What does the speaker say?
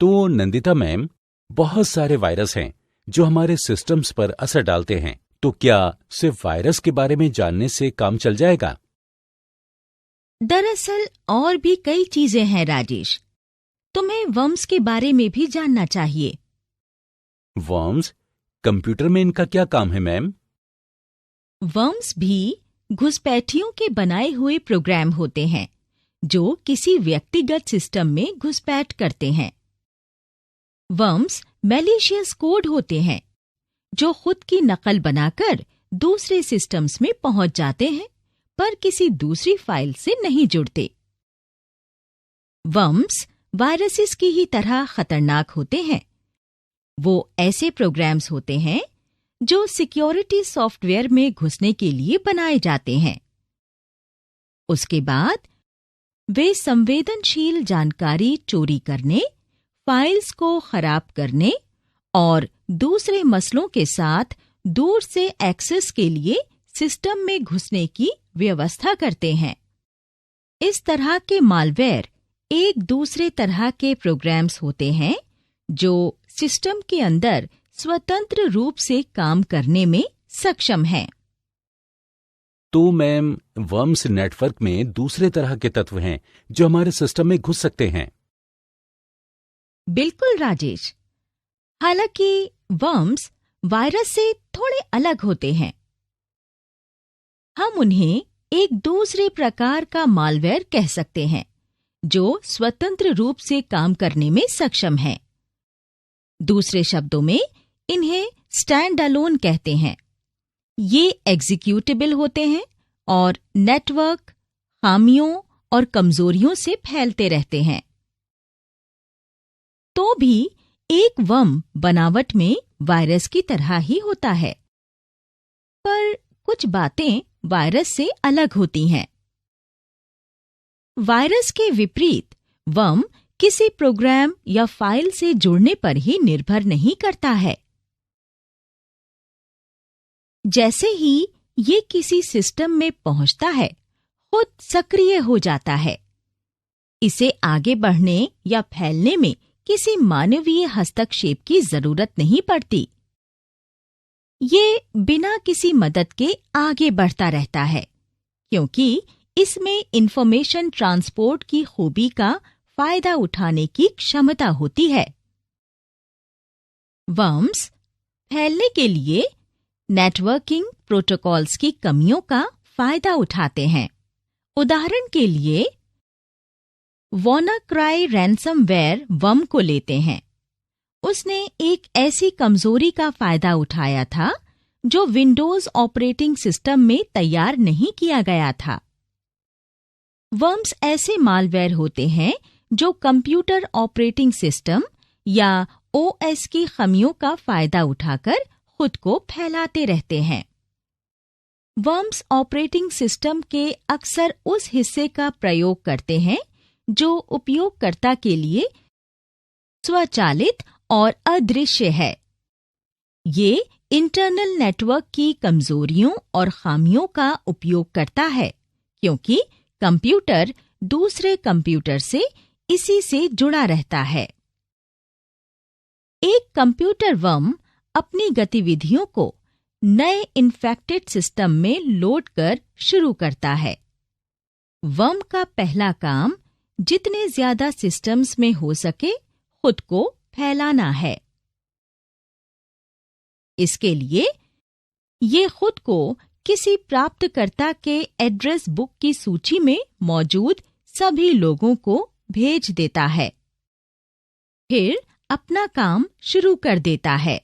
तो नंदिता मैम, बहुत सारे वायरस हैं जो हमारे सिस्टम्स पर असर डालते हैं। तो क्या सिर्फ वायरस के बारे में जानने से काम चल जाएगा? दरअसल और भी कई चीजें हैं राजेश। तुम्हें वर्म्स के बारे में भी जानना चाहिए। वर्म्स? कंप्यूटर में इनका क्या काम है मैम? वर्म्स भी घुसपैठियों के बनाए हुए प्रोग्राम होते हैं जो किसी व्यक्तिगत सिस्टम में घुसपैठ करते हैं। वर्म्स मैलिशियस कोड होते हैं जो खुद की नकल बनाकर दूसरे सिस्टम्स में पहुंच जाते हैं, पर किसी दूसरी फाइल से नहीं जुड़ते। वर्म्स वायरसेस की ही तरह खतरनाक होते हैं। वो ऐसे प्रोग्राम्स होते हैं जो सिक्योरिटी सॉफ्टवेयर में घुसने के लिए बनाए जाते हैं। उसके बाद वे संवेदनशील जानकारी चोरी करने, फाइल्स को खराब करने और दूसरे मसलों के साथ दूर से एक्सेस के लिए सिस्टम में घुसने की व्यवस्था करते हैं। इस तरह के मालवेयर एक दूसरे तरह के प्रोग्राम्स होते हैं जो सिस्टम के अंदर स्वतंत्र रूप से काम करने में सक्षम हैं। तो मैम, वर्म्स नेटवर्क में दूसरे तरह के तत्व हैं जो हमारे सिस्टम में घुस सकते हैं। बिल्कुल राजेश। हालांकि वर्म्स वायरस से थोड़े अलग होते हैं। हम उन्हें एक दूसरे प्रकार का मालवेयर कह सकते हैं जो स्वतंत्र रूप से काम करने में सक्षम है। दूसरे शब्दों में इन्हें स्टैंड अलोन कहते हैं। ये एग्जीक्यूटेबल होते हैं और नेटवर्क खामियों और कमजोरियों से फैलते रहते हैं। तो भी एक वर्म बनावट में वायरस की तरह ही होता है, पर कुछ बातें वायरस से अलग होती हैं। वायरस के विपरीत वर्म किसी प्रोग्राम या फाइल से जुड़ने पर ही निर्भर नहीं करता है। जैसे ही ये किसी सिस्टम में पहुंचता है, खुद सक्रिय हो जाता है। इसे आगे बढ़ने या फैलने में किसी मानवीय हस्तक्षेप की जरूरत नहीं पड़ती। ये बिना किसी मदद के आगे बढ़ता रहता है, क्योंकि इसमें इंफॉर्मेशन ट्रांसपोर्ट की खूबी का फायदा उठाने की क्षमता होती है। वर्म्स फैलने के लिए नेटवर्किंग प्रोटोकॉल्स की कमियों का फायदा उठाते हैं। उदाहरण के लिए WannaCry रैनसमवेयर वर्म को लेते हैं। उसने एक ऐसी कमजोरी का फायदा उठाया था जो विंडोज ऑपरेटिंग सिस्टम में तैयार नहीं किया गया था। वर्म्स ऐसे मालवेयर होते हैं जो कंप्यूटर ऑपरेटिंग सिस्टम या OS की खामियों का फायदा उठाकर खुद को फैलाते रहते हैं। वर्म्स ऑपरेटिंग सिस्टम के अक्सर उस हिस्से का प्रयोग करते हैं जो उपयोगकर्ता के लिए स्वचालित और अदृश्य है। ये इंटरनल नेटवर्क की कमजोरियों और खामियों का उपयोग करता है, क्योंकि कंप्यूटर दूसरे कंप्यूटर से इसी से जुड़ा रहता है। एक कंप्यूटर वर्म अपनी गतिविधियों को नए इन्फेक्टेड सिस्टम में लोड कर शुरू करता है। वर्म का पहला काम जितने ज्यादा सिस्टम्स में हो सके खुद को फैलाना है। इसके लिए ये खुद को किसी प्राप्तकर्ता के एड्रेस बुक की सूची में मौजूद सभी लोगों को भेज देता है, फिर अपना काम शुरू कर देता है।